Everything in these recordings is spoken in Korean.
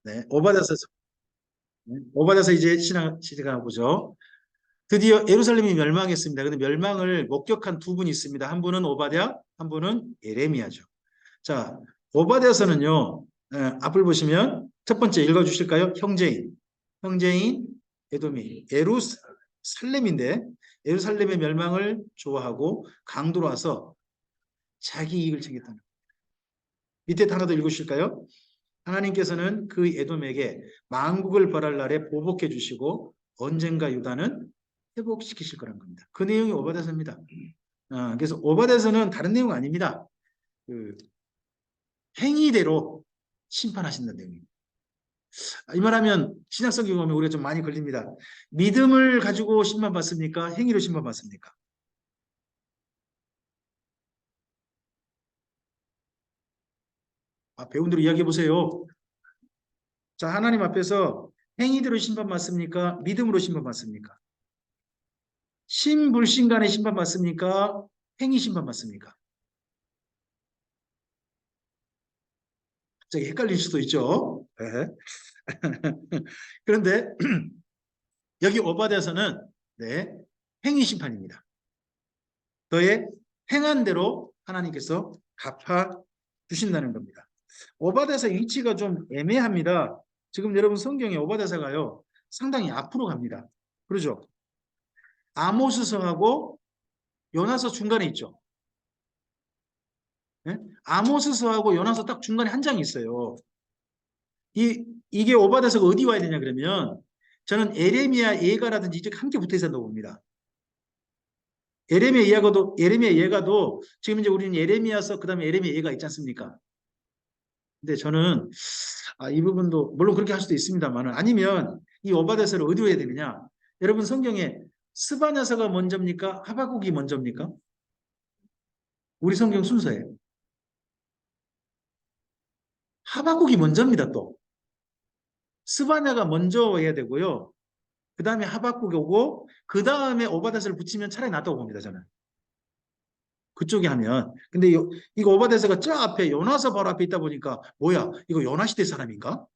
네, 오바댜서 이제 시작해 보죠. 드디어 예루살렘이 멸망했습니다. 근데 멸망을 목격한 두 분이 있습니다. 한 분은 오바댜, 한 분은 예레미야죠. 자, 오바댜서는요, 앞을 보시면 첫 번째 읽어주실까요? 형제인 에돔이 예루살렘인데 예루살렘의 멸망을 좋아하고 강도로 와서 자기 이익을 챙겼다는. 밑에 하나 더 읽으실까요? 하나님께서는 그 에돔에게 만국을 벌할 날에 보복해 주시고 언젠가 유다는 회복시키실 거란 겁니다. 그 내용이 오바댜서입니다. 그래서 오바댜서는 다른 내용 아닙니다. 그 행위대로 심판하신다는 내용입니다. 이 말하면 신약성경 보면 우리가 좀 많이 걸립니다. 믿음을 가지고 심판받습니까? 행위로 심판받습니까? 배우들이 이야기해 보세요. 자, 하나님 앞에서 행위대로 심판받습니까? 믿음으로 심판받습니까? 신불신간에 심판받습니까? 행위 심판받습니까? 갑자기 헷갈릴 수도 있죠. 네. 그런데 여기 오바댜서는 네, 행위 심판입니다. 너의 행한 대로 하나님께서 갚아 주신다는 겁니다. 오바댜서 위치가 좀 애매합니다. 지금 여러분 성경에 오바댜서가요 상당히 앞으로 갑니다. 그러죠? 아모스서하고 요나서 중간에 있죠. 네? 아모스서하고 요나서 딱 중간에 한 장이 있어요. 이게 오바댜서가 어디 와야 되냐 그러면 저는 에레미야 예가라든지 이쪽 함께 붙어 있었다고 봅니다. 에레미야 예가도 지금 이제 우리는 예레미야서 그다음에 에레미야 예가 있지 않습니까? 근데 저는 이 부분도 물론 그렇게 할 수도 있습니다만 아니면 이 오바댜서를 어디로 해야 되느냐? 여러분 성경에 스바냐서가 먼저입니까? 하박국이 먼저입니까? 우리 성경 순서예요. 하박국이 먼저입니다. 또 스바냐가 먼저 해야 되고요. 그 다음에 하박국이 오고 그 다음에 오바댜서를 붙이면 차라리 낫다고 봅니다. 저는 그쪽에 하면. 근데 이거 오바댜서가 저 앞에 요나서 바로 앞에 있다 보니까 뭐야 이거 요나 시대 사람인가?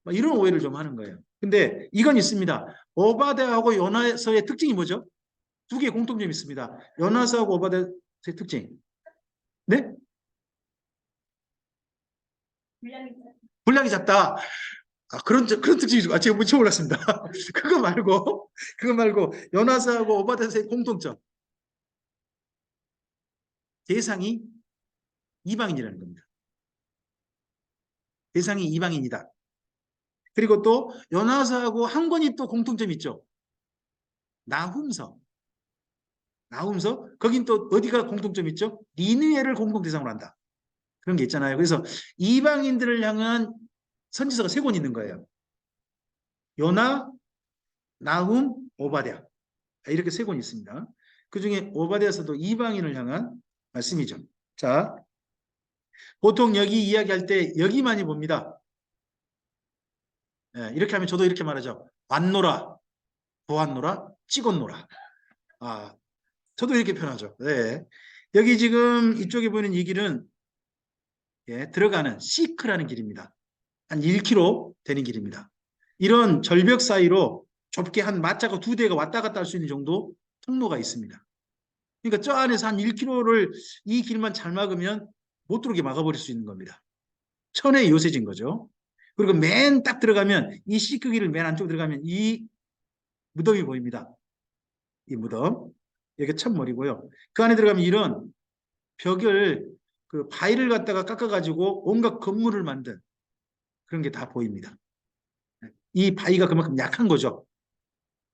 막 이런 오해를 좀 하는 거예요. 근데 이건 있습니다. 오바댜하고 요나서의 특징이 뭐죠? 두 개의 공통점이 있습니다. 요나서하고 오바댜의 특징. 네? 분량이 작다. 그런 특징이 있고, 제가 무척 몰랐습니다. 그거 말고, 요나서하고 오바댜의 공통점. 대상이 이방인이라는 겁니다. 대상이 이방인이다. 그리고 또 요나서하고 한 권이 또 공통점이 있죠. 나훔서. 거긴 또 어디가 공통점이 있죠? 니느웨를 공통 대상으로 한다. 그런 게 있잖아요. 그래서 이방인들을 향한 선지서가 세 권 있는 거예요. 요나, 나훔, 오바댜. 이렇게 세 권 있습니다. 그중에 오바댜서도 이방인을 향한 말씀이죠. 자, 보통 여기 이야기할 때 여기 많이 봅니다. 이렇게 하면 저도 이렇게 말하죠. 왔노라, 보았노라, 찍었노라. 저도 이렇게 표현하죠. 네. 여기 지금 이쪽에 보이는 이 길은 들어가는 시크라는 길입니다. 한 1km 되는 길입니다. 이런 절벽 사이로 좁게 한 마차가 두 대가 왔다 갔다 할 수 있는 정도 통로가 있습니다. 그러니까 저 안에서 한 1km를 이 길만 잘 막으면 못 들어오게 막아버릴 수 있는 겁니다. 천의 요새진 거죠. 그리고 맨 딱 들어가면 이 시크 길을 맨 안쪽 들어가면 이 무덤이 보입니다. 이 무덤. 여기 천머리고요. 그 안에 들어가면 이런 벽을 그 바위를 갖다가 깎아가지고 온갖 건물을 만든 그런 게 다 보입니다. 이 바위가 그만큼 약한 거죠.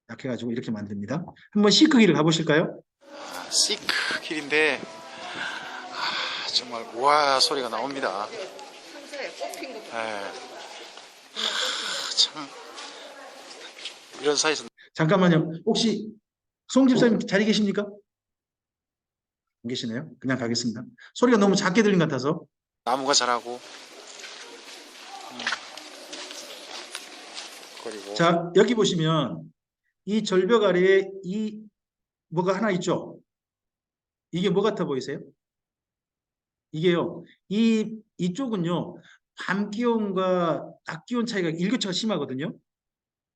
약해가지고 이렇게 만듭니다. 한번 시크 길을 가보실까요? 시크 길인데 정말 우와 소리가 나옵니다. 참 이런 사이에서 잠깐만요. 혹시 송 집사님 자리 계십니까? 안 계시네요. 그냥 가겠습니다. 소리가 너무 작게 들린 것 같아서. 나무가 자라고 그리고 자, 여기 보시면 이 절벽 아래에 이 뭐가 하나 있죠? 이게 뭐 같아 보이세요? 이게요. 이쪽은요. 밤 기온과 낮 기온 차이가 일교차가 심하거든요.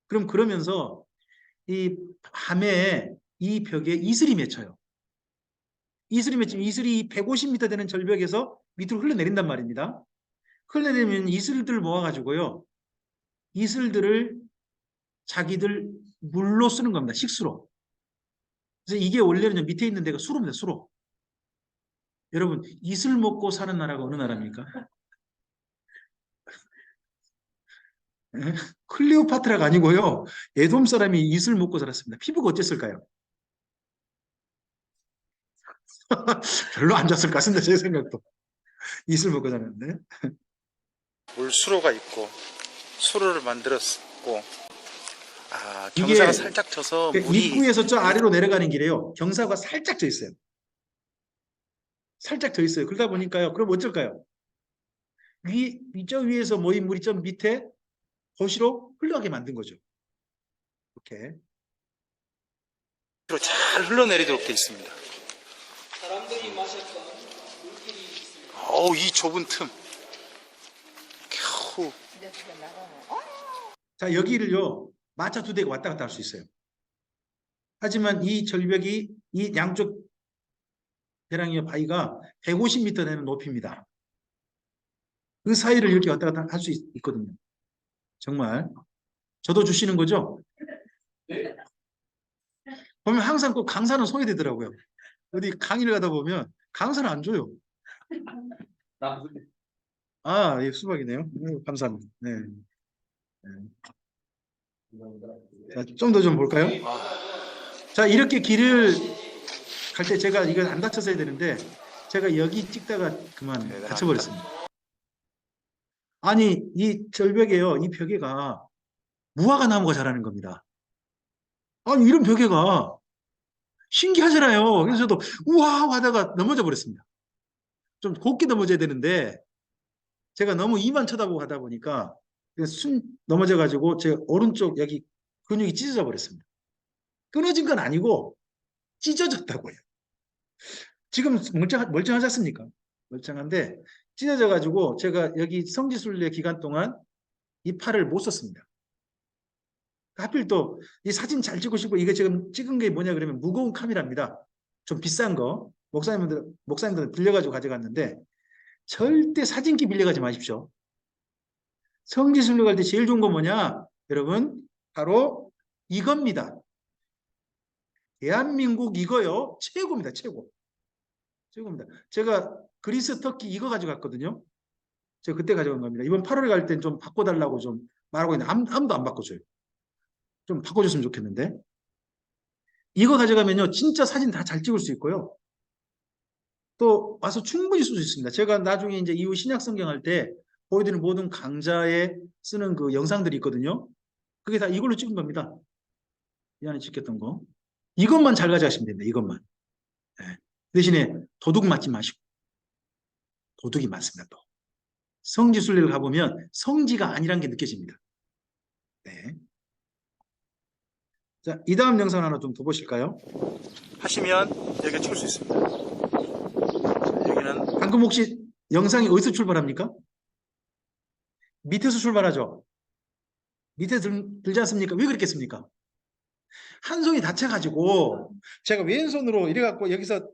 그러면서 이 밤에 이 벽에 이슬이 맺혀요. 이슬이 맺히면 이슬이 150m 되는 절벽에서 밑으로 흘러내린단 말입니다. 흘러내리면 이슬들을 모아가지고요. 이슬들을 자기들 물로 쓰는 겁니다. 식수로. 그래서 이게 원래는 밑에 있는 데가 수로입니다. 수로. 여러분, 이슬 먹고 사는 나라가 어느 나라입니까? 예? 클레오파트라가 아니고요. 에돔 사람이 이슬 먹고 살았습니다. 피부가 어땠을까요? 별로 안 좋았을 것 같습니다. 제 생각도. 이슬 먹고 사는데. 물수로가 있고 수로를 만들었고 이게 경사가 살짝 져서 물이 입구에서 저 아래로 내려가는 길이에요. 경사가 살짝 져 있어요. 살짝 져 있어요. 그러다 보니까요. 그럼 어쩔까요? 저 위에서 모인 물이 좀 밑에 거시로 흘러가게 만든 거죠. 이렇게. 잘 흘러내리도록 되어 있습니다. 사람들이 마셨던 물길이 있습니다. 어우, 이 좁은 틈. 겨우 자, 여기를요. 마차 2대가 왔다 갔다 할 수 있어요. 하지만 이 절벽이 이 양쪽 배랑이와 바위가 150m 되는 높이입니다. 그 사이를 이렇게 왔다 갔다 할 수 있거든요. 정말. 저도 주시는 거죠? 네. 보면 항상 꼭 강사는 소외되더라고요. 어디 강의를 가다 보면 강사는 안 줘요. 아, 예, 수박이네요. 감사합니다. 네. 좀 더 좀 볼까요? 자, 이렇게 길을 갈 때 제가 이걸 안 다쳤어야 되는데 제가 여기 찍다가 그만 대단합니다. 다쳐버렸습니다. 아니, 이 절벽에요. 이 벽에가 무화과 나무가 자라는 겁니다. 아니, 이런 벽에가 신기하잖아요. 그래서 저도 우와 하다가 넘어져 버렸습니다. 좀 곱게 넘어져야 되는데 제가 너무 이만 쳐다보고 하다 보니까 넘어져 가지고 제 오른쪽 여기 근육이 찢어져 버렸습니다. 끊어진 건 아니고 찢어졌다고요. 지금 멀쩡하지 않습니까? 멀쩡한데 찢어져 가지고 제가 여기 성지순례 기간 동안 이 팔을 못 썼습니다. 하필 또 이 사진 잘 찍고 싶고 이게 지금 찍은 게 뭐냐 그러면 무거운 카메라입니다. 좀 비싼 거 목사님들은 빌려가지고 가져갔는데 절대 사진기 빌려가지 마십시오. 성지순례 갈 때 제일 좋은 건 뭐냐? 여러분 바로 이겁니다. 대한민국 이거요. 최고입니다. 최고입니다. 제가 그리스 터키 이거 가져갔거든요. 제가 그때 가져간 겁니다. 이번 8월에 갈 땐 좀 바꿔달라고 좀 말하고 있는데 아무도 안 바꿔줘요. 좀 바꿔줬으면 좋겠는데. 이거 가져가면요. 진짜 사진 다 잘 찍을 수 있고요. 또 와서 충분히 쓸 수 있습니다. 제가 나중에 이제 이후 신약 성경 할 때 보여드리는 모든 강좌에 쓰는 그 영상들이 있거든요. 그게 다 이걸로 찍은 겁니다. 이 안에 찍혔던 거. 이것만 잘 가져가시면 됩니다. 이것만. 네. 대신에 도둑 맞지 마시고. 도둑이 많습니다. 또. 성지순례를 가보면 성지가 아니란 게 느껴집니다. 네. 자, 이 다음 영상 하나 좀 더 보실까요? 하시면 여기가 찍을 수 있습니다. 여기는 방금 혹시 영상이 어디서 출발합니까? 밑에서 출발하죠? 밑에 들지 않습니까? 왜 그랬겠습니까? 한 손이 다쳐가지고 제가 왼손으로 이래갖고 여기서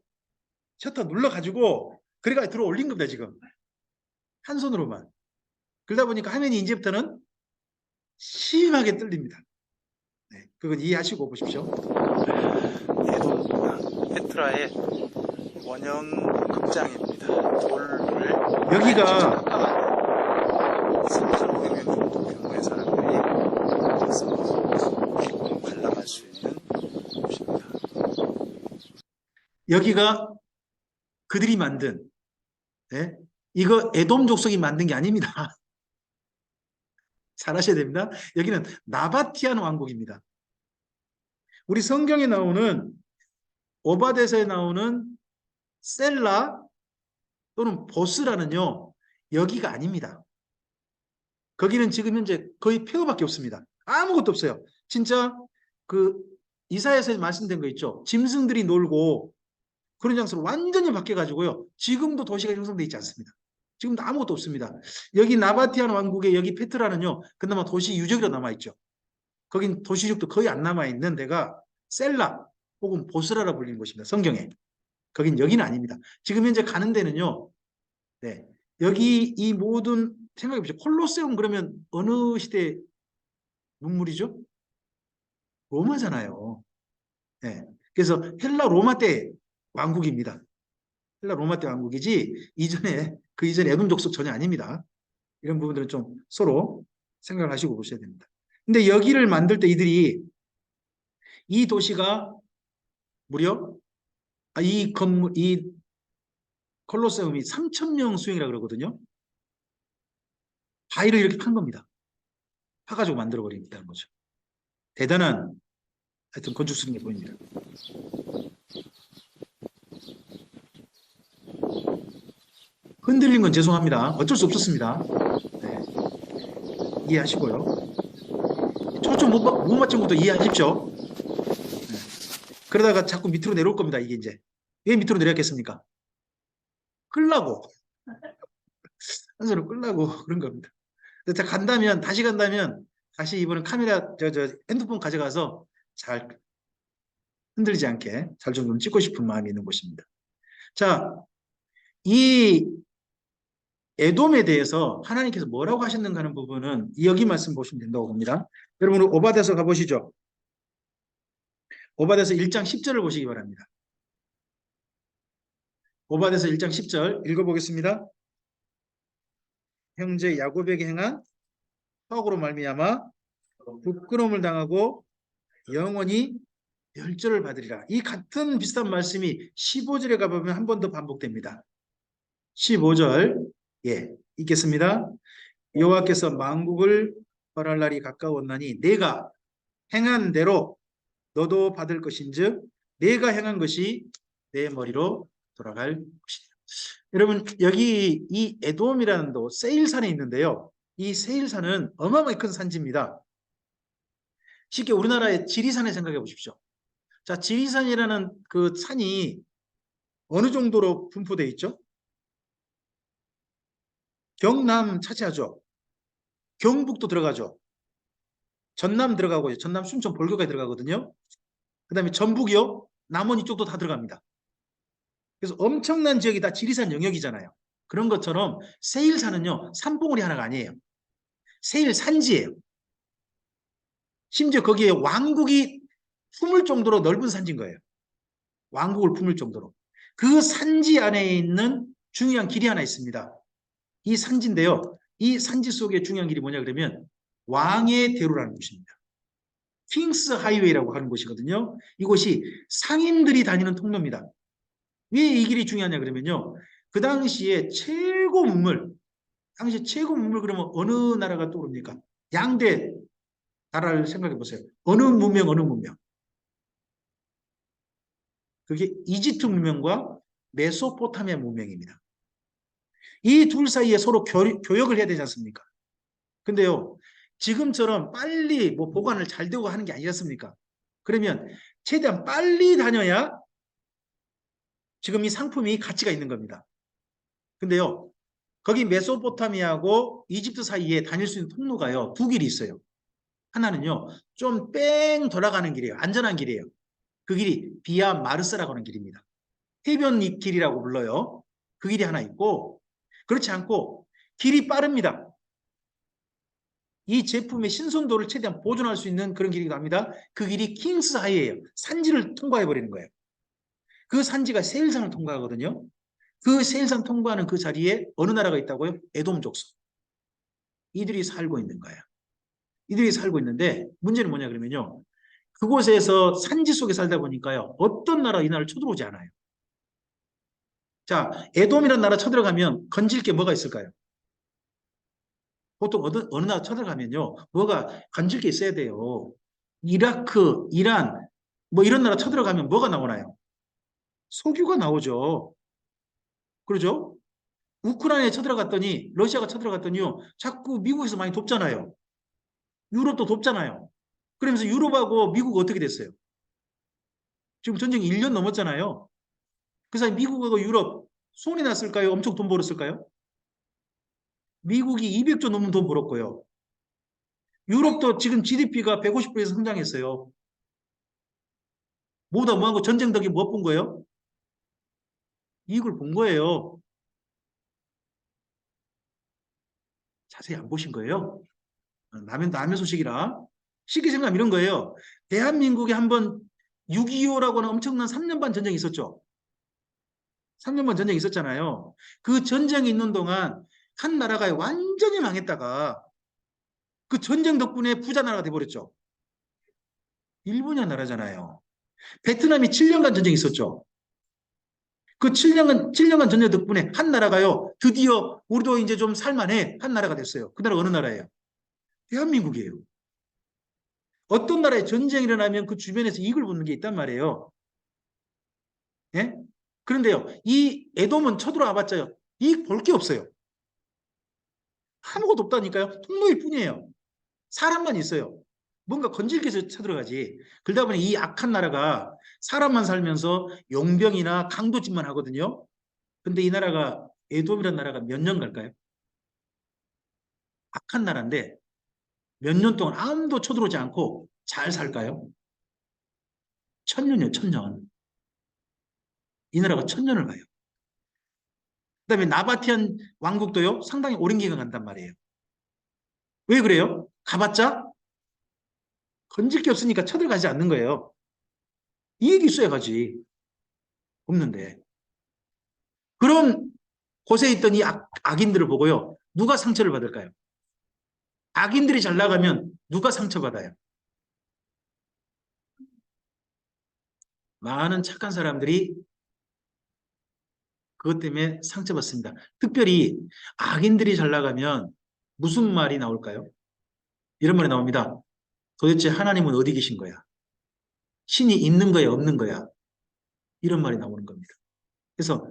셔터 눌러가지고 그래가 들어 올린 겁니다. 지금 한 손으로만. 그러다 보니까 화면이 이제부터는 심하게 떨립니다. 네, 그건 이해하시고 보십시오. 페트라의 원형 극장입니다. 돌을 여기가 경우의 사람들이 관람할 수 있는 곳입니다. 여기가 그들이 만든 네? 이거 에돔 족속이 만든 게 아닙니다. 잘 아셔야 됩니다. 여기는 나바티안 왕국입니다. 우리 성경에 나오는 오바데서에 나오는 셀라 또는 보스라는요. 여기가 아닙니다. 거기는 지금 현재 거의 폐허밖에 없습니다. 아무것도 없어요. 진짜 그 이사야서에 말씀된 거 있죠. 짐승들이 놀고 그런 장소로 완전히 바뀌어가지고요. 지금도 도시가 형성되어 있지 않습니다. 지금도 아무것도 없습니다. 여기 나바티안 왕국의 여기 페트라는요, 그나마 도시 유적이라 남아있죠. 거긴 도시 유적도 거의 안 남아있는 데가 셀라 혹은 보스라라 불리는 곳입니다. 성경에. 여기는 아닙니다. 지금 현재 가는 데는요, 네. 여기 이 모든 생각해 보십시오. 콜로세움 그러면 어느 시대 문물이죠? 로마잖아요. 네. 그래서 헬라 로마 때 왕국입니다. 헬라 로마 때 왕국이지 그 이전에 에돔 족속 전혀 아닙니다. 이런 부분들은 좀 서로 생각을 하시고 보셔야 됩니다. 근데 여기를 만들 때 이 도시가 무려 이 콜로세움이 3,000명 수용이라 그러거든요. 바위를 이렇게 판 겁니다. 파가지고 만들어 버린다는 거죠. 대단한 하여튼 건축술인게 보입니다. 흔들린 건 죄송합니다. 어쩔 수 없었습니다. 네. 이해하시고요. 초점 못 맞춘 것도 이해하십시오. 네. 그러다가 자꾸 밑으로 내려올 겁니다. 이게 이제. 왜 밑으로 내려왔겠습니까? 끌라고. 한 손으로 끌라고 그런 겁니다. 다시 간다면, 다시 이번엔 카메라, 핸드폰 가져가서 잘 흔들리지 않게 잘 좀 찍고 싶은 마음이 있는 곳입니다. 자, 이 에돔에 대해서 하나님께서 뭐라고 하셨는가 하는 부분은 여기 말씀 보시면 된다고 봅니다. 여러분 오바댜서 가보시죠. 오바댜서 1장 10절을 보시기 바랍니다. 오바댜서 1장 10절 읽어보겠습니다. 형제 야곱에게 행한 허악으로 말미암아 부끄러움을 당하고 영원히 멸절을 받으리라. 이 같은 비슷한 말씀이 15절에 가보면 한 번 더 반복됩니다. 15절 읽겠습니다. 여호와께서 만국을 벌할 날이 가까웠나니 내가 행한 대로 너도 받을 것인즉 내가 행한 것이 내 머리로 돌아갈 것이다. 여러분 여기 이 에돔이라는 도 세일산에 있는데요. 이 세일산은 어마어마하게 큰 산지입니다. 쉽게 우리나라의 지리산을 생각해 보십시오. 자, 지리산이라는 그 산이 어느 정도로 분포되어 있죠? 경남 차지하죠. 경북도 들어가죠. 전남 들어가고 전남 순천 볼교까지 들어가거든요. 그 다음에 전북이요. 남원 이쪽도 다 들어갑니다. 그래서 엄청난 지역이 다 지리산 영역이잖아요. 그런 것처럼 세일산은요. 산봉우리 하나가 아니에요. 세일산지예요. 심지어 거기에 왕국이 품을 정도로 넓은 산지인 거예요. 왕국을 품을 정도로. 그 산지 안에 있는 중요한 길이 하나 있습니다. 이 산지인데요. 이 산지 속에 중요한 길이 뭐냐 그러면 왕의 대로라는 곳입니다. 킹스 하이웨이라고 하는 곳이거든요. 이곳이 상인들이 다니는 통로입니다. 왜 이 길이 중요하냐 그러면요. 그 당시에 최고 문물 그러면 어느 나라가 떠오릅니까? 양대 나라를 생각해 보세요. 어느 문명 그게 이집트 문명과 메소포타미아 문명입니다. 이 둘 사이에 서로 교역을 해야 되지 않습니까? 근데요, 지금처럼 빨리 뭐 보관을 잘 되고 하는 게 아니지 않습니까? 그러면 최대한 빨리 다녀야 지금 이 상품이 가치가 있는 겁니다. 근데요, 거기 메소포타미아하고 이집트 사이에 다닐 수 있는 통로가요, 두 길이 있어요. 하나는요, 좀 뺑 돌아가는 길이에요. 안전한 길이에요. 그 길이 비아 마르스라고 하는 길입니다. 해변 길이라고 불러요. 그 길이 하나 있고, 그렇지 않고 길이 빠릅니다. 이 제품의 신선도를 최대한 보존할 수 있는 그런 길이기도 합니다. 그 길이 킹스 하이웨이예요. 산지를 통과해 버리는 거예요. 그 산지가 세일산을 통과하거든요. 그 세일산 통과하는 그 자리에 어느 나라가 있다고요? 에돔 족속. 이들이 살고 있는 거예요. 이들이 살고 있는데 문제는 뭐냐 그러면요. 그곳에서 산지 속에 살다 보니까요. 어떤 나라 이 나라를 쳐들어오지 않아요. 자, 에돔이라는 나라 쳐들어가면 건질 게 뭐가 있을까요? 보통 어느 나라 쳐들어가면요. 뭐가 건질 게 있어야 돼요. 이라크, 이란 뭐 이런 나라 쳐들어가면 뭐가 나오나요? 석유가 나오죠. 그러죠? 우크라이나에 쳐들어갔더니 러시아가 쳐들어갔더니요. 자꾸 미국에서 많이 돕잖아요. 유럽도 돕잖아요. 그러면서 유럽하고 미국 어떻게 됐어요? 지금 전쟁이 1년 넘었잖아요. 그 사이 미국하고 유럽 손이 났을까요? 엄청 돈 벌었을까요? 미국이 200조 넘는 돈 벌었고요. 유럽도 지금 GDP가 150%에서 성장했어요. 뭐다 뭐하고 전쟁 덕에 뭐 본 거예요? 이익을 본 거예요. 자세히 안 보신 거예요? 남의 소식이라. 쉽게 생각하면 이런 거예요. 대한민국에 한번 6.25라고는 엄청난 3년 반 전쟁이 있었죠. 3년 반 전쟁이 있었잖아요. 그 전쟁이 있는 동안 한 나라가 완전히 망했다가 그 전쟁 덕분에 부자 나라가 돼버렸죠. 일본이 나라잖아요. 베트남이 7년간 전쟁이 있었죠. 그 7년간 전쟁 덕분에 한 나라가요, 드디어 우리도 이제 좀 살만해. 한 나라가 됐어요. 그 나라가 어느 나라예요? 대한민국이에요. 어떤 나라에 전쟁이 일어나면 그 주변에서 이익을 보는 게 있단 말이에요. 예? 그런데요, 이 에돔은 쳐들어와 봤자요, 이익 볼 게 없어요. 아무것도 없다니까요. 통로일 뿐이에요. 사람만 있어요. 뭔가 건질기 위해서 쳐들어가지. 그러다 보니 이 악한 나라가 사람만 살면서 용병이나 강도짓만 하거든요. 근데 이 나라가, 에돔이라는 나라가 몇 년 갈까요? 악한 나라인데 몇 년 동안 아무도 쳐들어오지 않고 잘 살까요? 1000년이요, 1000년. 이 나라가 1000년을 가요. 그다음에 나바티안 왕국도요, 상당히 오랜 기간 간단 말이에요. 왜 그래요? 가봤자 건질 게 없으니까 쳐들어가지 않는 거예요. 이익이 있어야 가지. 없는데. 그런 곳에 있던 이 악인들을 보고요, 누가 상처를 받을까요? 악인들이 잘 나가면 누가 상처받아요? 많은 착한 사람들이 그것 때문에 상처받습니다. 특별히 악인들이 잘 나가면 무슨 말이 나올까요? 이런 말이 나옵니다. 도대체 하나님은 어디 계신 거야? 신이 있는 거야, 없는 거야? 이런 말이 나오는 겁니다. 그래서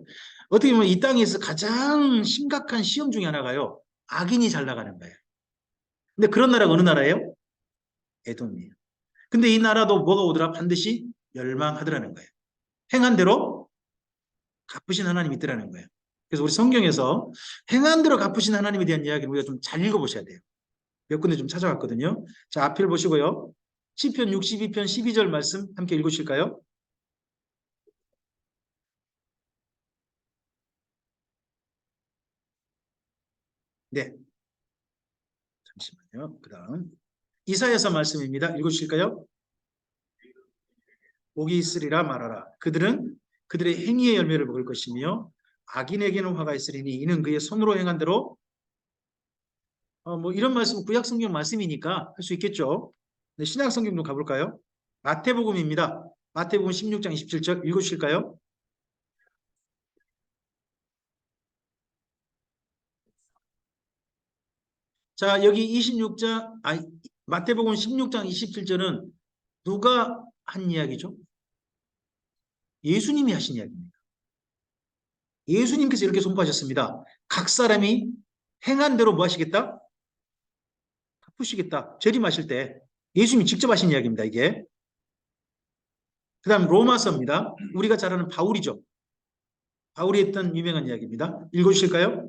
어떻게 보면 이 땅에서 가장 심각한 시험 중에 하나가요, 악인이 잘 나가는 거예요. 근데 그런 나라가 어느 나라예요? 에돔이에요. 근데 이 나라도 뭐가 오더라? 반드시 멸망하더라는 거예요. 행한 대로 갚으신 하나님이 있더라는 거예요. 그래서 우리 성경에서 행한 대로 갚으신 하나님에 대한 이야기를 우리가 좀 잘 읽어보셔야 돼요. 몇 군데 좀 찾아왔거든요. 자, 앞을 보시고요. 시편 62편 12절 말씀 함께 읽으실까요? 네, 잠시만요. 그 다음 이사야서 말씀입니다. 읽으실까요? 복이 있으리라 말하라. 그들은 그들의 행위의 열매를 먹을 것이며 악인에게는 화가 있으리니 이는 그의 손으로 행한 대로. 뭐 이런 말씀은 구약 성경 말씀이니까 할 수 있겠죠. 네, 신약 성경도 가볼까요? 마태복음입니다. 마태복음 16장 27절 읽으실까요? 자, 여기 26장, 마태복음 16장 27절은 누가 한 이야기죠? 예수님이 하신 이야기입니다. 예수님께서 이렇게 선포하셨습니다. 각 사람이 행한 대로 뭐 하시겠다? 갚으시겠다. 재림하실 때 예수님이 직접 하신 이야기입니다, 이게. 그 다음 로마서입니다. 우리가 잘 아는 바울이죠. 바울이 했던 유명한 이야기입니다. 읽어주실까요?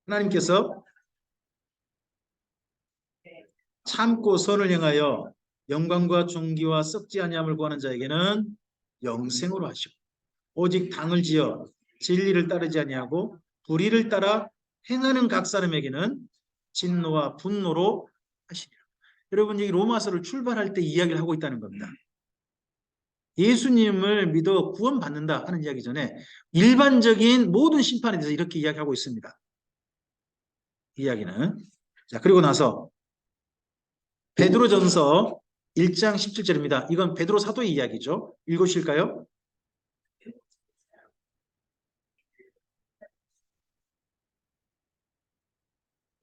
하나님께서 참고 선을 행하여 영광과 존귀와 썩지 아니함을 구하는 자에게는 영생으로 하시고 오직 당을 지어 진리를 따르지 아니하고 불의를 따라 행하는 각 사람에게는 진노와 분노로 하시리라. 여러분, 이 로마서를 출발할 때 이야기를 하고 있다는 겁니다. 예수님을 믿어 구원받는다 하는 이야기 전에 일반적인 모든 심판에 대해서 이렇게 이야기하고 있습니다. 이야기는. 자, 그리고 나서 베드로전서 1장 17절입니다. 이건 베드로 사도의 이야기죠. 읽으실까요?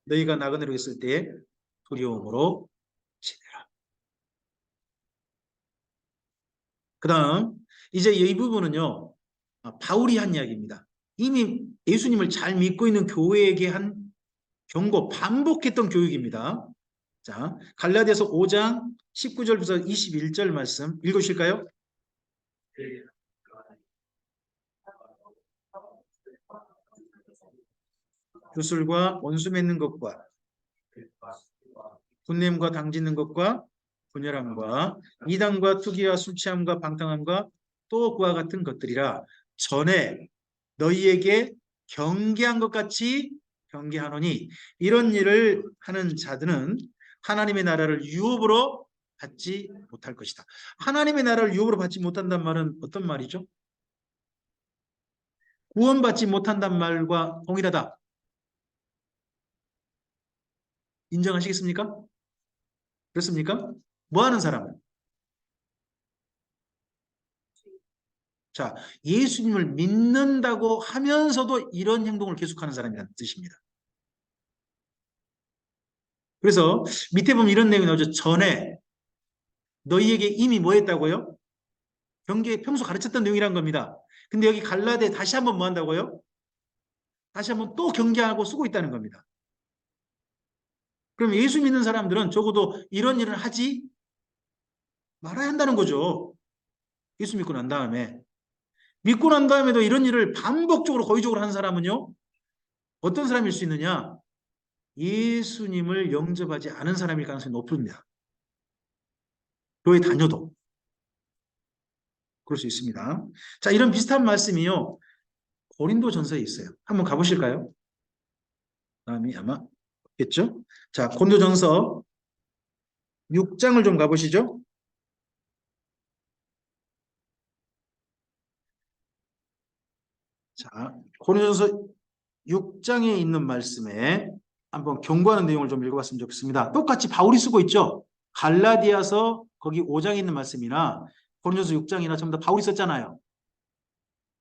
너희가 나그네로 있을 때에 두려움으로 지내라. 그 다음 이제 이 부분은요, 바울이 한 이야기입니다. 이미 예수님을 잘 믿고 있는 교회에게 한 경고, 반복했던 교육입니다. 자, 갈라디아서 5장 19절부터 21절 말씀 읽으실까요? 주술과 원수 맺는 것과 분냄과 당짓는 것과 분열함과 이단과 투기와 술 취함과 방탕함과 또 그와 같은 것들이라 전에 너희에게 경계한 것 같이 경계하노니 이런 일을 하는 자들은 하나님의 나라를 유업으로 받지 못할 것이다. 하나님의 나라를 유업으로 받지 못한단 말은 어떤 말이죠? 구원받지 못한단 말과 동일하다. 인정하시겠습니까? 그렇습니까? 뭐 하는 사람? 자, 예수님을 믿는다고 하면서도 이런 행동을 계속하는 사람이라는 뜻입니다. 그래서 밑에 보면 이런 내용이 나오죠. 전에 너희에게 이미 뭐 했다고요? 경계 평소 가르쳤던 내용이란 겁니다. 근데 여기 갈라디아에 다시 한번 뭐 한다고요? 다시 한번 또 경계하고 쓰고 있다는 겁니다. 그럼 예수 믿는 사람들은 적어도 이런 일을 하지 말아야 한다는 거죠. 예수 믿고 난 다음에. 믿고 난 다음에도 이런 일을 반복적으로 고의적으로 하는 사람은요. 어떤 사람일 수 있느냐? 예수님을 영접하지 않은 사람일 가능성이 높습니다. 교회 다녀도. 그럴 수 있습니다. 자, 이런 비슷한 말씀이요. 고린도전서에 있어요. 한번 가보실까요? 다음이 아마 있겠죠? 자, 고린도전서 6장을 좀 가보시죠. 자, 고린도전서 6장에 있는 말씀에 한번 경고하는 내용을 좀 읽어봤으면 좋겠습니다. 똑같이 바울이 쓰고 있죠. 갈라디아서 거기 5장에 있는 말씀이나 고린도전서 6장이나 전부 다 바울이 썼잖아요.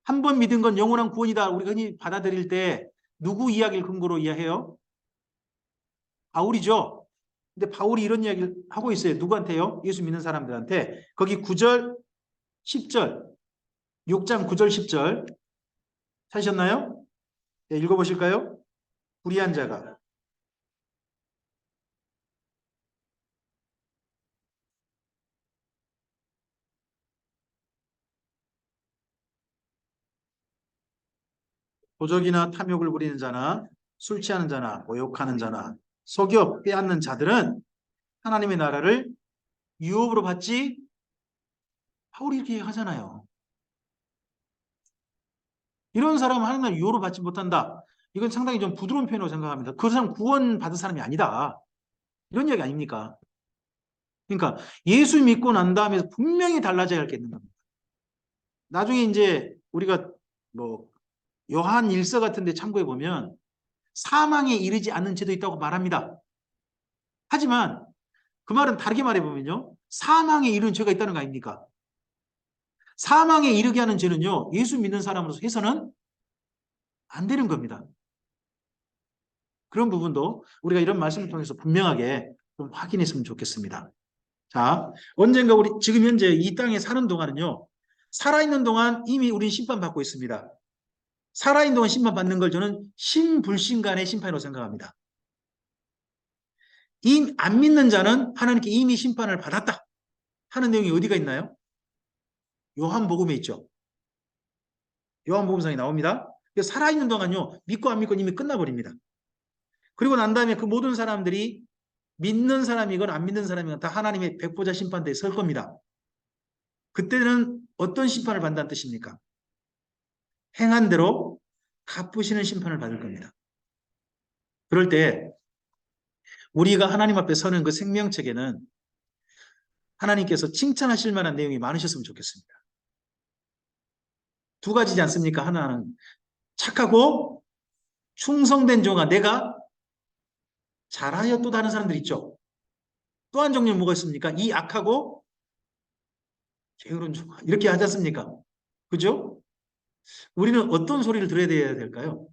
한 번 믿은 건 영원한 구원이다. 우리가 흔히 받아들일 때 누구 이야기를 근거로 이해해요? 바울이죠. 근데 바울이 이런 이야기를 하고 있어요. 누구한테요? 예수 믿는 사람들한테. 거기 9절, 10절, 6장 9절, 10절 찾으셨나요? 네, 읽어보실까요? 불의한 자가 도적이나 탐욕을 부리는 자나 술 취하는 자나 모욕하는 자나 속여 빼앗는 자들은 하나님의 나라를 유업으로 받지 바울이 이렇게 하잖아요. 이런 사람은 하나님 나라 유업으로 받지 못한다. 이건 상당히 좀 부드러운 표현으로 생각합니다. 그 사람 구원 받은 사람이 아니다. 이런 이야기 아닙니까? 그러니까 예수 믿고 난 다음에 분명히 달라져야 할 게 있는 겁니다. 나중에 이제 우리가 뭐 요한 일서 같은 데 참고해 보면 사망에 이르지 않는 죄도 있다고 말합니다. 하지만 그 말은 다르게 말해 보면요. 사망에 이르는 죄가 있다는 거 아닙니까? 사망에 이르게 하는 죄는요. 예수 믿는 사람으로서 해서는 안 되는 겁니다. 그런 부분도 우리가 이런 말씀을 통해서 분명하게 좀 확인했으면 좋겠습니다. 자, 언젠가 우리 지금 현재 이 땅에 사는 동안은요. 살아있는 동안 이미 우리는 심판받고 있습니다. 살아있는 동안 심판받는 걸 저는 신불신간의 심판이라고 생각합니다. 안 믿는 자는 하나님께 이미 심판을 받았다 하는 내용이 어디가 있나요? 요한복음에 있죠. 요한복음상에 나옵니다. 살아있는 동안요. 믿고 안 믿고 이미 끝나버립니다. 그리고 난 다음에 그 모든 사람들이 믿는 사람이건 안 믿는 사람이건 다 하나님의 백보자 심판대에 설 겁니다. 그때는 어떤 심판을 받는다는 뜻입니까? 행한 대로 갚으시는 심판을 받을 겁니다. 그럴 때 우리가 하나님 앞에 서는 그 생명책에는 하나님께서 칭찬하실 만한 내용이 많으셨으면 좋겠습니다. 두 가지지 않습니까? 하나는 착하고 충성된 종아 내가 잘하였도다 하는 사람들 있죠. 또 한 종류는 뭐가 있습니까? 이 악하고 게으른 종아 이렇게 하지 않습니까? 그죠? 우리는 어떤 소리를 들어야 될까요?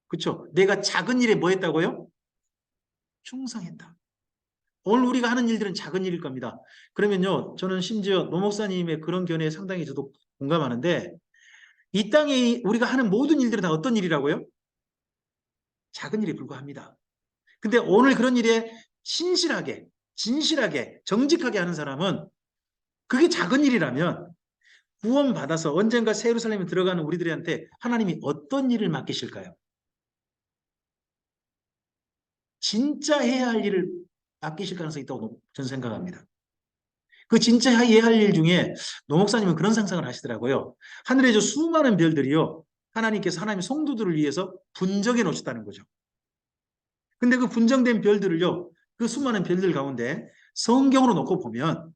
그렇죠? 내가 작은 일에 뭐 했다고요? 충성했다. 오늘 우리가 하는 일들은 작은 일일 겁니다. 그러면요, 저는 심지어 노 목사님의 그런 견해에 상당히 저도 공감하는데 이 땅에 우리가 하는 모든 일들은 다 어떤 일이라고요? 작은 일에 불과합니다. 근데 오늘 그런 일에 신실하게, 진실하게, 정직하게 하는 사람은 그게 작은 일이라면 구원받아서 언젠가 새 예루살렘에 들어가는 우리들한테 하나님이 어떤 일을 맡기실까요? 진짜 해야 할 일을 맡기실 가능성이 있다고 저는 생각합니다. 그 진짜 해야 할 일 중에 노 목사님은 그런 상상을 하시더라고요. 하늘에 저 수많은 별들이요. 하나님께서 하나님의 성도들을 위해서 분정해 놓으셨다는 거죠. 근데 그 분정된 별들을요. 그 수많은 별들 가운데 성경으로 놓고 보면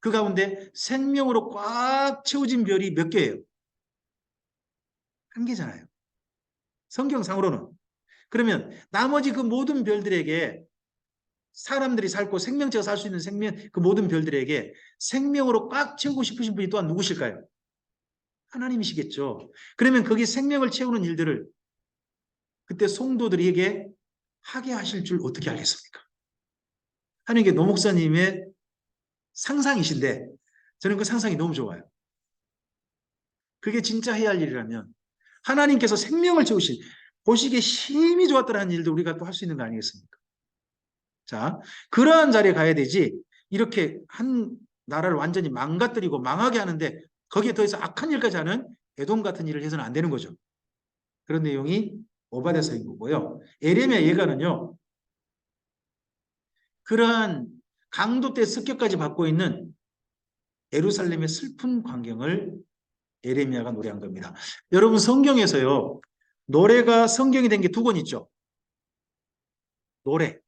그 가운데 생명으로 꽉 채워진 별이 몇 개예요? 한 개잖아요. 성경상으로는. 그러면 나머지 그 모든 별들에게 사람들이 살고 생명체가 살 수 있는 그 모든 별들에게 생명으로 꽉 채우고 싶으신 분이 또한 누구실까요? 하나님이시겠죠. 그러면 거기 생명을 채우는 일들을 그때 성도들에게 하게 하실 줄 어떻게 알겠습니까? 하는 게 노 목사님의 상상이신데 저는 그 상상이 너무 좋아요. 그게 진짜 해야 할 일이라면 하나님께서 생명을 채우신 보시기에 힘이 좋았더라는 일도 우리가 또 할 수 있는 거 아니겠습니까? 자, 그러한 자리에 가야 되지 이렇게 한 나라를 완전히 망가뜨리고 망하게 하는데 거기에 더해서 악한 일까지 하는 에돔 같은 일을 해서는 안 되는 거죠. 그런 내용이 오바댜서인 거고요. 에레미야 예가는요. 그러한 강도 때 습격까지 받고 있는 예루살렘의 슬픈 광경을 에레미야가 노래한 겁니다. 여러분 성경에서요. 노래가 성경이 된 게 두 권 있죠. 노래.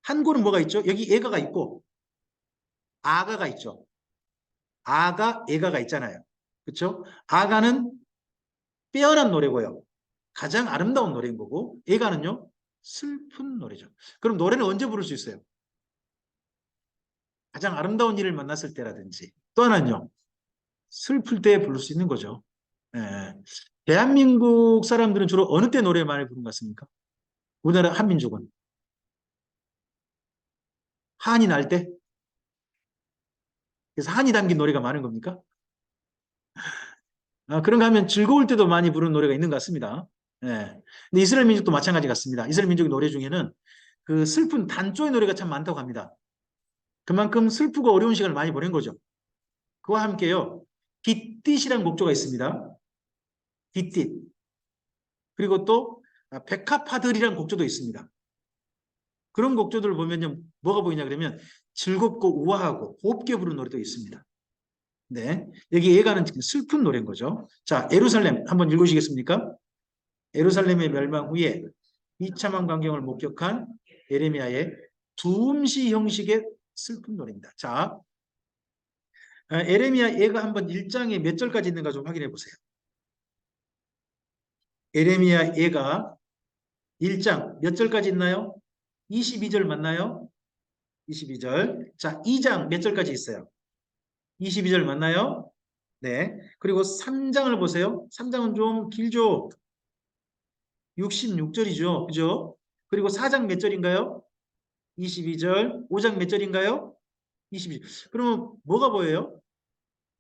한 권은 뭐가 있죠? 여기 예가가 있고 아가가 있죠. 아가, 예가가 있잖아요. 그렇죠? 아가는 빼어난 노래고요. 가장 아름다운 노래인 거고 예가는요. 슬픈 노래죠. 그럼 노래는 언제 부를 수 있어요? 가장 아름다운 일을 만났을 때라든지 또 하나는요. 슬플 때 부를 수 있는 거죠. 예. 대한민국 사람들은 주로 어느 때 노래 많이 부르는 것 같습니까? 우리나라 한민족은 한이 날 때? 그래서 한이 담긴 노래가 많은 겁니까? 그런가 하면 즐거울 때도 많이 부르는 노래가 있는 것 같습니다. 예. 근데 이스라엘 민족도 마찬가지 같습니다. 이스라엘 민족의 노래 중에는 그 슬픈 단조의 노래가 참 많다고 합니다. 그만큼 슬프고 어려운 시간을 많이 보낸 거죠. 그와 함께요. 깃딧이라는 곡조가 있습니다. 깃딧. 그리고 또 백합화들이라는 곡조도 있습니다. 그런 곡조들을 보면요. 뭐가 보이냐 그러면 즐겁고 우아하고 곱게 부르는 노래도 있습니다. 네. 여기 예가는 슬픈 노래인 거죠. 자, 예루살렘 한번 읽으시겠습니까? 예루살렘의 멸망 후에 비참한 광경을 목격한 예레미야의 두음시 형식의 슬픈 노래입니다. 자, 예레미야 예가 한번 1장에 몇 절까지 있는가 좀 확인해 보세요. 예레미야 예가 1장 몇 절까지 있나요? 22절 맞나요? 22절. 자, 2장 몇 절까지 있어요? 22절 맞나요? 네. 그리고 3장을 보세요. 3장은 좀 길죠? 66절이죠. 그죠? 그리고 4장 몇 절인가요? 22절. 5장 몇 절인가요? 22절. 그러면 뭐가 보여요?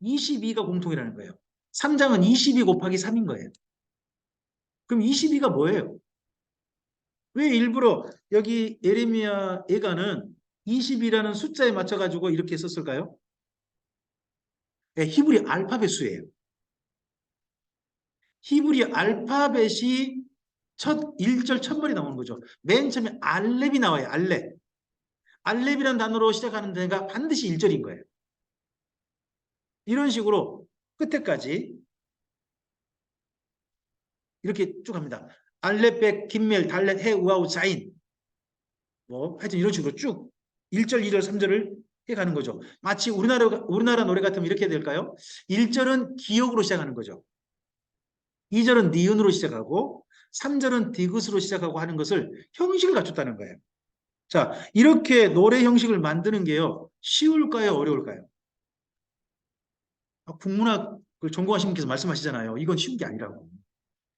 22가 공통이라는 거예요. 3장은 22 곱하기 3인 거예요. 그럼 22가 뭐예요? 왜 일부러 여기 예레미야 예가는 20이라는 숫자에 맞춰가지고 이렇게 썼을까요? 네, 히브리 알파벳 수예요. 히브리 알파벳이 첫 1절 첫 머리 나오는 거죠. 맨 처음에 알렙이 나와요. 알렙. 알렙이라는 단어로 시작하는 데가 반드시 1절인 거예요. 이런 식으로 끝에까지 이렇게 쭉 합니다. 알렙, 김멜, 달렛, 해, 우아우, 자인. 뭐 하여튼 이런 식으로 쭉 1절, 2절, 3절을 해가는 거죠. 마치 우리나라 노래 같으면 이렇게 해야 될까요? 1절은 기역으로 시작하는 거죠. 2절은 니은으로 시작하고 3절은 디귿으로 시작하고 하는 것을 형식을 갖췄다는 거예요. 자, 이렇게 노래 형식을 만드는 게요. 쉬울까요? 어려울까요? 국문학을 전공하신 분께서 말씀하시잖아요. 이건 쉬운 게 아니라고.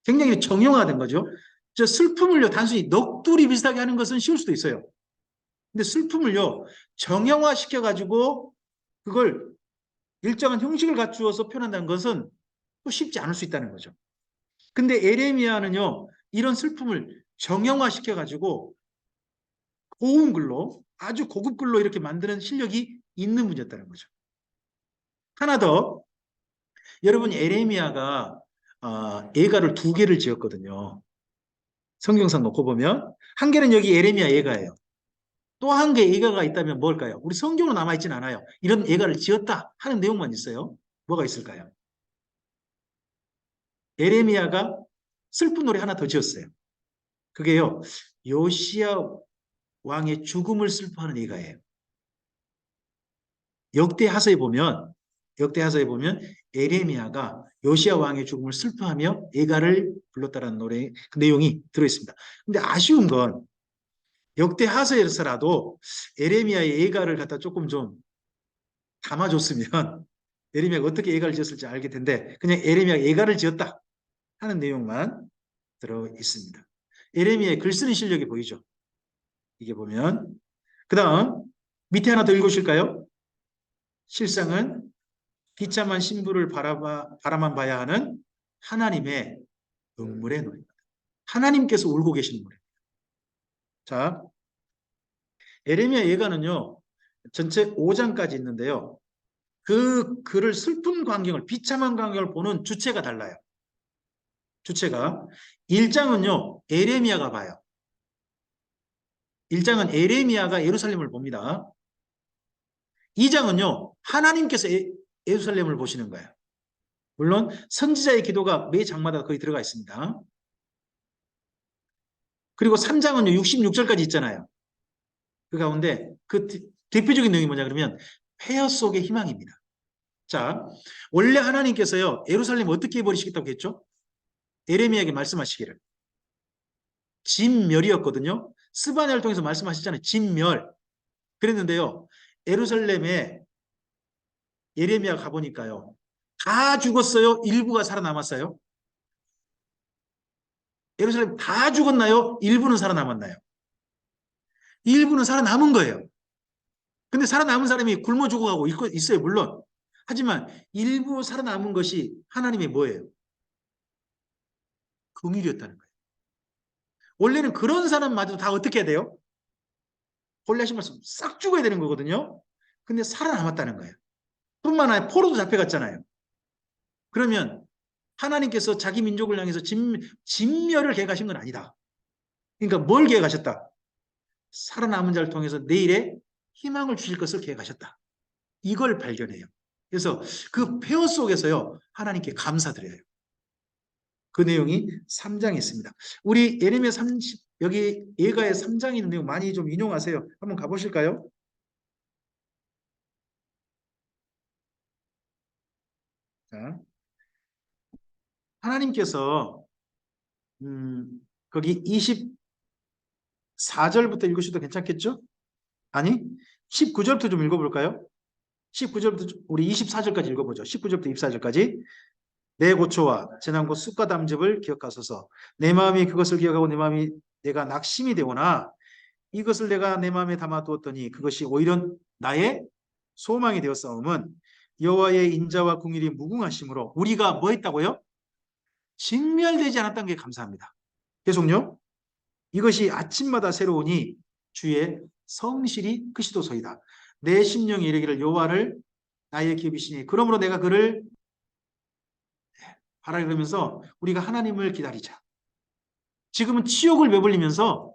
굉장히 정형화된 거죠. 저 슬픔을요. 단순히 넋두리 비슷하게 하는 것은 쉬울 수도 있어요. 근데 슬픔을요. 정형화 시켜가지고 그걸 일정한 형식을 갖추어서 표현한다는 것은 또 쉽지 않을 수 있다는 거죠. 근데 에레미야는요. 이런 슬픔을 정형화 시켜가지고 고운 글로 아주 고급 글로 이렇게 만드는 실력이 있는 분이었다는 거죠. 하나 더, 여러분 에레미야가 예가를 두 개를 지었거든요. 성경상 놓고 보면 한 개는 여기 에레미야 예가예요. 또 한 개 예가가 있다면 뭘까요? 우리 성경으로 남아있진 않아요. 이런 예가를 지었다 하는 내용만 있어요. 뭐가 있을까요? 에레미야가 슬픈 노래 하나 더 지었어요. 그게요, 요시야 왕의 죽음을 슬퍼하는 예가예요. 역대하서에 보면 에레미야가 요시야 왕의 죽음을 슬퍼하며 예가를 불렀다라는 노래 그 내용이 들어있습니다. 근데 아쉬운 건 역대하서에서라도 에레미야의 예가를 갖다 조금 좀 담아줬으면 에레미야가 어떻게 예가를 지었을지 알게 텐데 그냥 에레미야가 예가를 지었다 하는 내용만 들어 있습니다. 에레미야의 글 쓰는 실력이 보이죠? 이게 보면 그 다음 밑에 하나 더 읽으실까요? 실상은 비참한 신부를 바라만 봐야 하는 하나님의 눈물의 노래입니다. 하나님께서 울고 계시는 노래입니다. 자, 에레미야 예가는요, 전체 5장까지 있는데요. 그 글을 슬픈 광경을, 비참한 광경을 보는 주체가 달라요. 주체가. 1장은요, 에레미야가 봐요. 1장은 에레미야가 예루살렘을 봅니다. 2장은요, 하나님께서 예루살렘을 보시는 거예요. 물론 선지자의 기도가 매 장마다 거의 들어가 있습니다. 그리고 3장은요, 66절까지 있잖아요. 그 가운데 그 대표적인 내용이 뭐냐 그러면 폐허 속의 희망입니다. 자, 원래 하나님께서요, 예루살렘을 어떻게 해버리시겠다고 했죠? 에레미야에게 말씀하시기를. 진멸이었거든요. 스바냐를 통해서 말씀하셨잖아요. 진멸. 그랬는데요, 예루살렘에 예레미야 가보니까요, 다 죽었어요? 일부가 살아남았어요? 예루살렘 다 죽었나요? 일부는 살아남았나요? 일부는 살아남은 거예요. 근데 살아남은 사람이 굶어 죽어가고 있어요, 물론. 하지만 일부 살아남은 것이 하나님의 뭐예요? 긍휼이었다는 거예요. 원래는 그런 사람마저도 다 어떻게 해야 돼요? 본래 하신 말씀 싹 죽어야 되는 거거든요. 근데 살아남았다는 거예요. 뿐만 아니라 포로도 잡혀갔잖아요. 그러면 하나님께서 자기 민족을 향해서 진멸을 계획하신 건 아니다. 그러니까 뭘 계획하셨다? 살아남은 자를 통해서 내일에 희망을 주실 것을 계획하셨다. 이걸 발견해요. 그래서 그 폐허 속에서요, 하나님께 감사드려요. 그 내용이 3장에 있습니다. 우리 예레미야 30, 여기 예가의 3장에 있는 내용 많이 좀 인용하세요. 한번 가보실까요? 자, 하나님께서 거기 24절부터 읽으셔도 괜찮겠죠? 아니, 19절부터 좀 읽어볼까요? 19절부터 우리 24절까지 읽어보죠. 19절부터 24절까지. 내 고초와 재난과 쑥과 담즙을 기억하소서. 내 마음이 그것을 기억하고 내 마음이 내가 낙심이 되거나 이것을 내가 내 마음에 담아두었더니 그것이 오히려 나의 소망이 되었사오면 여호와의 인자와 궁일이 무궁하심으로 우리가 뭐 했다고요? 진멸되지 않았다는 게 감사합니다. 계속요. 이것이 아침마다 새로우니 주의 성실이 크시도소이다. 내 심령이 이르기를 여호와를 나의 기업이시니 그러므로 내가 그를 바라 그러면서 우리가 하나님을 기다리자. 지금은 치욕을 매벌리면서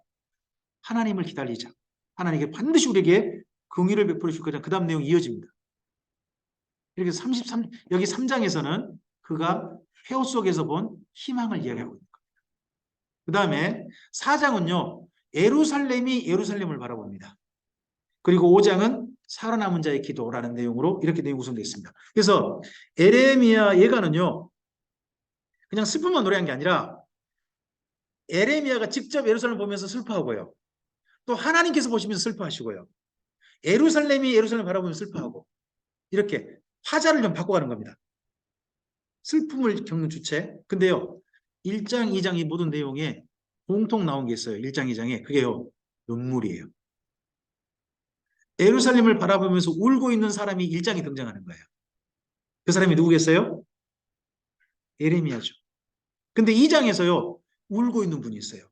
하나님을 기다리자. 하나님께 반드시 우리에게 긍휼을 베풀어 줄 거다. 그 다음 내용 이어집니다. 이렇게 여기 3장에서는 그가 폐허 속에서 본 희망을 이야기하고 있는 겁니다. 그 다음에 4장은요. 예루살렘이 예루살렘을 바라봅니다. 그리고 5장은 살아남은 자의 기도라는 내용으로 이렇게 내용이 구성되어 있습니다. 그래서 에레미야 예가는요. 그냥 슬픔만 노래한 게 아니라 에레미야가 직접 예루살렘을 보면서 슬퍼하고요. 또 하나님께서 보시면서 슬퍼하시고요. 예루살렘이 예루살렘을 바라보면서 슬퍼하고 이렇게 화자를 좀 바꿔가는 겁니다. 슬픔을 겪는 주체. 근데요. 1장, 2장 이 모든 내용에 공통 나온 게 있어요. 1장, 2장에. 그게요. 눈물이에요. 예루살렘을 바라보면서 울고 있는 사람이 1장에 등장하는 거예요. 그 사람이 누구겠어요? 예레미야죠. 근데 2장에서요. 울고 있는 분이 있어요.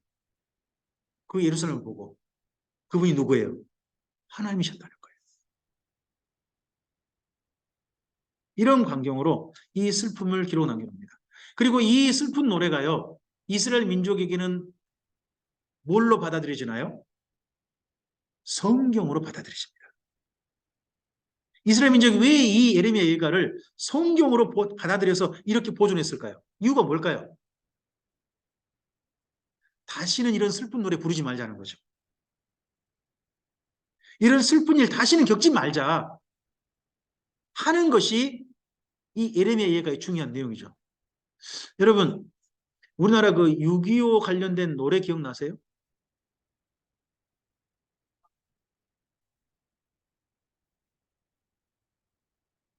그 예루살렘을 보고. 그분이 누구예요? 하나님이셨다는 거예요. 이런 광경으로 이 슬픔을 기록해 남깁니다. 그리고 이 슬픈 노래가요, 이스라엘 민족에게는 뭘로 받아들여지나요? 성경으로 받아들여집니다. 이스라엘 민족이 왜 이 예레미야 예가를 성경으로 받아들여서 이렇게 보존했을까요? 이유가 뭘까요? 다시는 이런 슬픈 노래 부르지 말자는 거죠. 이런 슬픈 일 다시는 겪지 말자 하는 것이 이 예레미야 예가의 중요한 내용이죠. 여러분, 우리나라 그 6.25 관련된 노래 기억나세요?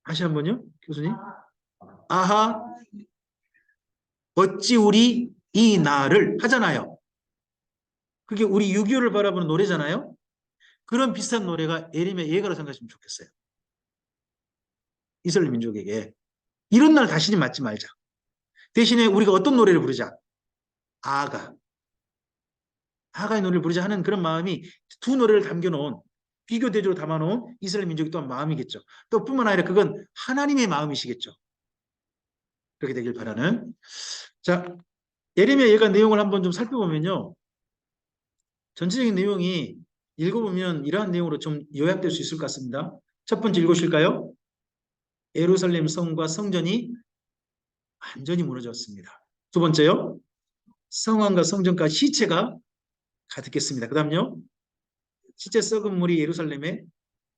다시 한번요, 교수님. 아하, 어찌 우리 이 날을 하잖아요. 그게 우리 6.25를 바라보는 노래잖아요. 그런 비슷한 노래가 예레미야 예가로 생각하시면 좋겠어요. 이스라엘 민족에게 이런 날 다시는 맞지 말자. 대신에 우리가 어떤 노래를 부르자? 아가. 아가의 노래를 부르자 하는 그런 마음이 두 노래를 담겨놓은 비교 대조로 담아놓은 이스라엘 민족이 또한 마음이겠죠. 또 뿐만 아니라 그건 하나님의 마음이시겠죠. 그렇게 되길 바라는. 자, 예레미야 예가 내용을 한번 좀 살펴보면요. 전체적인 내용이 읽어보면 이러한 내용으로 좀 요약될 수 있을 것 같습니다. 첫 번째 읽으실까요? 예루살렘 성과 성전이 완전히 무너졌습니다. 두 번째요. 성왕과 성전과 시체가 가득했습니다. 그 다음요. 시체 썩은 물이 예루살렘에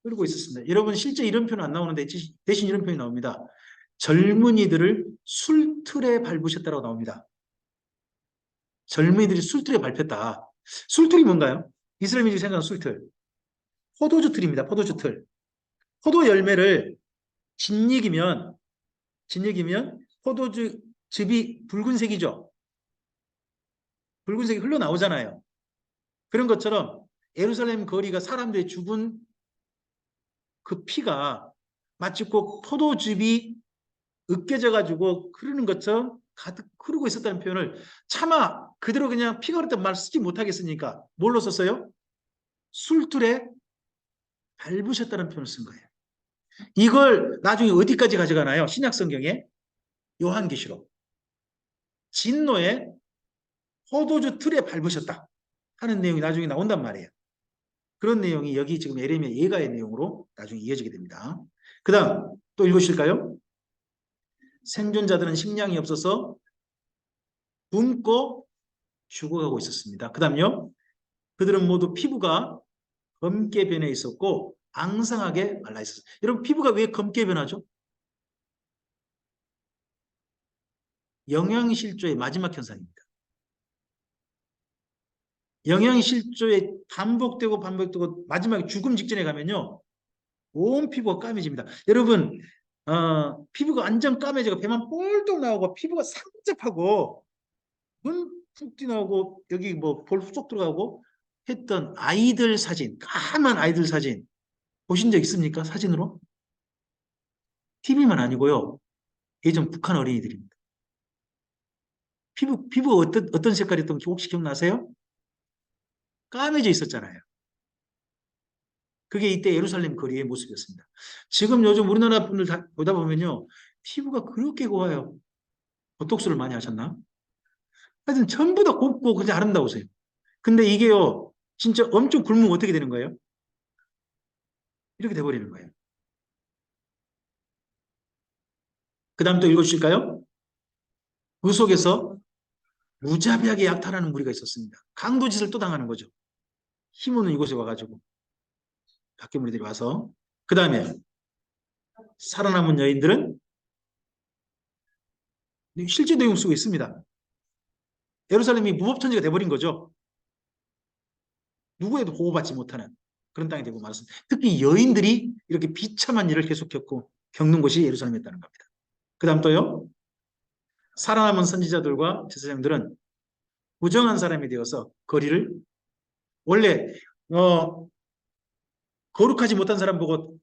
흐르고 있었습니다. 여러분 실제 이런 표현 안 나오는데 대신 이런 표현이 나옵니다. 젊은이들을 술틀에 밟으셨다라고 나옵니다. 젊은이들이 술틀에 밟혔다. 술틀이 뭔가요? 이스라엘 민족이 생각하는 술틀. 포도주 틀입니다. 포도주 틀. 포도 열매를 진익이면 포도주 즙이 붉은색이죠. 붉은색이 흘러나오잖아요. 그런 것처럼 예루살렘 거리가 사람들의 죽은 그 피가 마치 꼭 포도즙이 으깨져 가지고 흐르는 것처럼 가득 흐르고 있었다는 표현을 차마 그대로 그냥 피가 흐르던 말 쓰지 못하겠으니까 뭘로 썼어요? 술틀에 밟으셨다는 표현을 쓴 거예요. 이걸 나중에 어디까지 가져가나요? 신약 성경에 요한계시록 진노에 포도주 틀에 밟으셨다 하는 내용이 나중에 나온단 말이에요. 그런 내용이 여기 지금 예레미야 예가의 내용으로 나중에 이어지게 됩니다. 그 다음 또 읽으실까요? 생존자들은 식량이 없어서 굶고 죽어가고 있었습니다. 그 다음요. 그들은 모두 피부가 검게 변해 있었고 앙상하게 말라 있었어요. 여러분 피부가 왜 검게 변하죠? 영양실조의 마지막 현상입니다. 영양실조에 반복되고 마지막에 죽음 직전에 가면요. 온 피부가 까매집니다. 여러분 피부가 완전 까매지고 배만 꼴떡 나오고 피부가 상접하고 눈 푹 튀나오고 여기 뭐 볼 쏙 들어가고 했던 아이들 사진, 까만 아이들 사진 보신 적 있습니까? 사진으로? TV만 아니고요. 예전 북한 어린이들입니다. 피부 어떤 색깔이었던 혹시 기억나세요? 까매져 있었잖아요. 그게 이때 예루살렘 거리의 모습이었습니다. 지금 요즘 우리나라 분들 다 보다 보면요. 피부가 그렇게 고와요. 보톡스를 많이 하셨나? 하여튼 전부 다 곱고 그냥 아름다우세요. 근데 이게요. 진짜 엄청 굶으면 어떻게 되는 거예요? 이렇게 돼버리는 거예요. 그 다음 또 읽어주실까요? 그 속에서 무자비하게 약탈하는 무리가 있었습니다. 강도짓을 또 당하는 거죠. 힘없는 이곳에 와가지고 밖에 무리들이 와서 그 다음에 살아남은 여인들은 실제 내용 쓰고 있습니다. 예루살렘이 무법천지가 돼버린 거죠. 누구에도 보호받지 못하는 그런 땅이 되고 말았습니다. 특히 여인들이 이렇게 비참한 일을 계속 겪는 곳이 예루살렘이었다는 겁니다. 그 다음 또요. 살아남은 선지자들과 제사장들은 부정한 사람이 되어서 거리를 원래 거룩하지 못한 사람 보고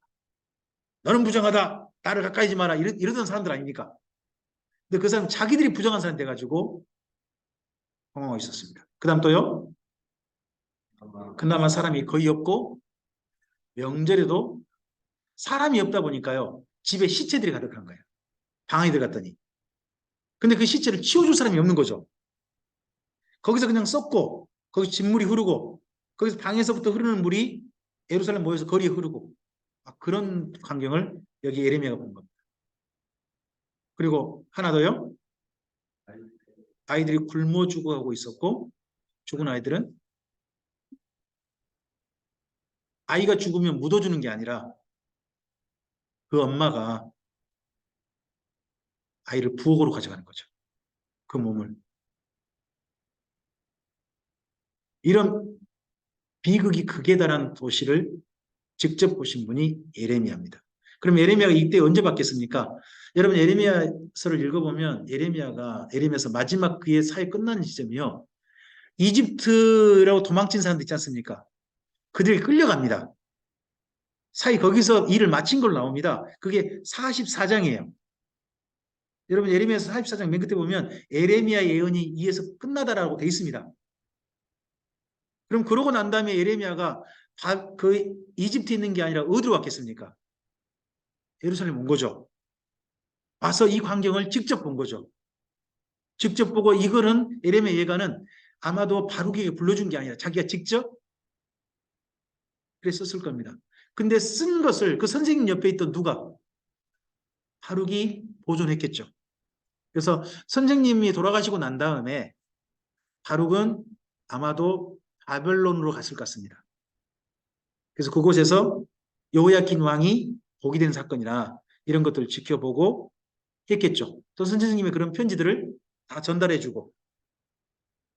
너는 부정하다. 나를 가까이 하지 마라. 이러던 사람들 아닙니까? 근데 그 사람 자기들이 부정한 사람이 돼가지고 당황하고 있었습니다. 그 다음 또요. 그나마 사람이 거의 없고 명절에도 사람이 없다 보니까요. 집에 시체들이 가득한 거예요. 방에 들어갔더니. 근데 그 시체를 치워줄 사람이 없는 거죠. 거기서 그냥 썩고 거기서 진물이 흐르고 거기서 방에서부터 흐르는 물이 예루살렘 모여서 거리에 흐르고 그런 광경을 여기 예레미야가 본 겁니다. 그리고 하나 더요. 아이들이 굶어 죽어가고 있었고 죽은 아이들은 아이가 죽으면 묻어주는 게 아니라 그 엄마가 아이를 부엌으로 가져가는 거죠. 그 몸을. 이런 비극이 극에 달한 도시를 직접 보신 분이 예레미야입니다. 그럼 예레미야가 이때 언제 바뀌었습니까? 여러분 예레미야서를 읽어보면 예레미야서 마지막 그의 사회 끝나는 지점이요. 이집트라고 도망친 사람들 있지 않습니까? 그들이 끌려갑니다. 사이 거기서 일을 마친 걸로 나옵니다. 그게 44장이에요. 여러분 예레미야서 44장 맨 끝에 보면 예레미야 예언이 이에서 끝나다라고 돼 있습니다. 그럼 그러고 난 다음에 예레미야가 그 이집트에 있는 게 아니라 어디로 왔겠습니까? 예루살렘 온 거죠. 와서 이 광경을 직접 본 거죠. 직접 보고 이거는 예레미야 예가는 아마도 바룩에게 불러준 게 아니라 자기가 직접 그랬었을 겁니다. 근데 쓴 것을 그 선생님 옆에 있던 누가? 바룩이 보존했겠죠. 그래서 선생님이 돌아가시고 난 다음에 바룩은 아마도 바벨론으로 갔을 것 같습니다. 그래서 그곳에서 여호야킨 왕이 복이 된 사건이나 이런 것들을 지켜보고 했겠죠. 또 선생님의 그런 편지들을 다 전달해주고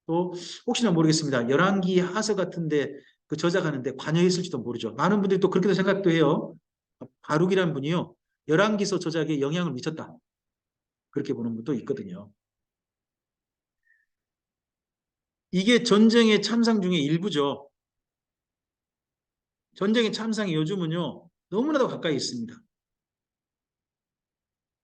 또 혹시나 모르겠습니다. 열왕기 하서 같은데 그 저작하는데 관여했을지도 모르죠. 많은 분들이 또 그렇게도 생각도 해요. 바룩이라는 분이요. 열왕기서 저작에 영향을 미쳤다. 그렇게 보는 분도 있거든요. 이게 전쟁의 참상 중에 일부죠. 전쟁의 참상이 요즘은요. 너무나도 가까이 있습니다.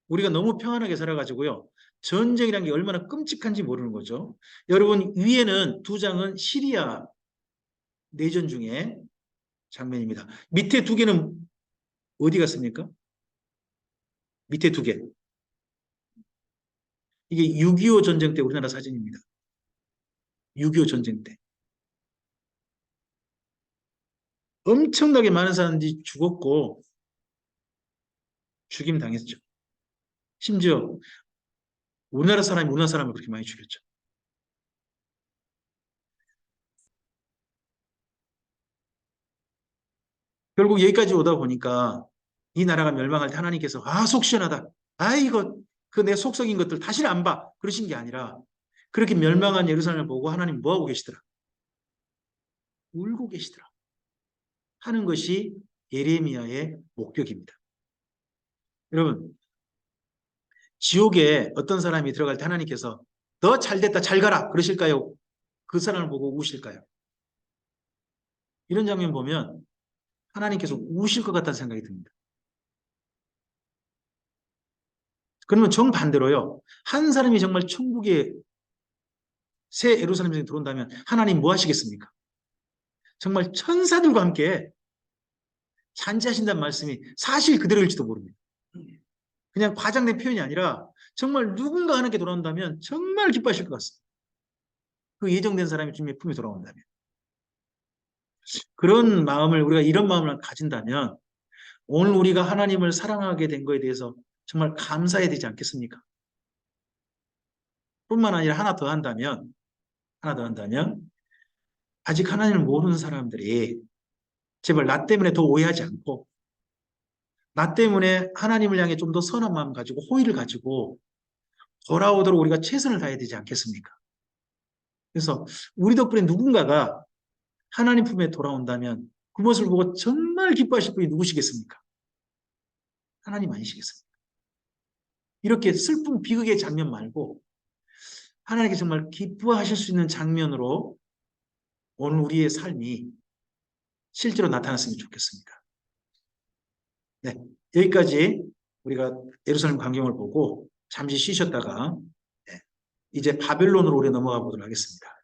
우리가 너무 평안하게 살아가지고요. 전쟁이라는 게 얼마나 끔찍한지 모르는 거죠. 여러분 위에는 두 장은 시리아 내전 중에 장면입니다. 밑에 두 개는 어디 갔습니까? 밑에 두 개. 이게 6.25 전쟁 때 우리나라 사진입니다. 6.25 전쟁 때. 엄청나게 많은 사람들이 죽었고 죽임 당했죠. 심지어 우리나라 사람을 그렇게 많이 죽였죠. 결국 여기까지 오다 보니까 이 나라가 멸망할 때 하나님께서 속 시원하다. 이거 그 내 속썩인 것들 다시는 안 봐. 그러신 게 아니라 그렇게 멸망한 예루살렘을 보고 하나님 뭐하고 계시더라? 울고 계시더라. 하는 것이 예레미야의 목격입니다. 여러분 지옥에 어떤 사람이 들어갈 때 하나님께서 너 잘됐다 잘 가라 그러실까요? 그 사람을 보고 우실까요? 이런 장면 보면 하나님께서 우실 것 같다는 생각이 듭니다. 그러면 정반대로요. 한 사람이 정말 천국에 새 예루살렘에 들어온다면 하나님 뭐 하시겠습니까? 정말 천사들과 함께 잔치하신다는 말씀이 사실 그대로일지도 모릅니다. 그냥 과장된 표현이 아니라 정말 누군가 하나님께 돌아온다면 정말 기뻐하실 것 같습니다. 그 예정된 사람이 주님의 품에 돌아온다면. 그런 마음을 우리가 이런 마음을 가진다면 오늘 우리가 하나님을 사랑하게 된 것에 대해서 정말 감사해야 되지 않겠습니까? 뿐만 아니라 하나 더 한다면 아직 하나님을 모르는 사람들이 제발 나 때문에 더 오해하지 않고 나 때문에 하나님을 향해 좀 더 선한 마음 가지고 호의를 가지고 돌아오도록 우리가 최선을 다해야 되지 않겠습니까? 그래서 우리 덕분에 누군가가 하나님 품에 돌아온다면 그 모습을 보고 정말 기뻐하실 분이 누구시겠습니까? 하나님 아니시겠습니까? 이렇게 슬픈 비극의 장면 말고 하나님께 정말 기뻐하실 수 있는 장면으로 오늘 우리의 삶이 실제로 나타났으면 좋겠습니다. 네, 여기까지 우리가 예루살렘 광경을 보고 잠시 쉬셨다가 이제 바벨론으로 우리 넘어가 보도록 하겠습니다.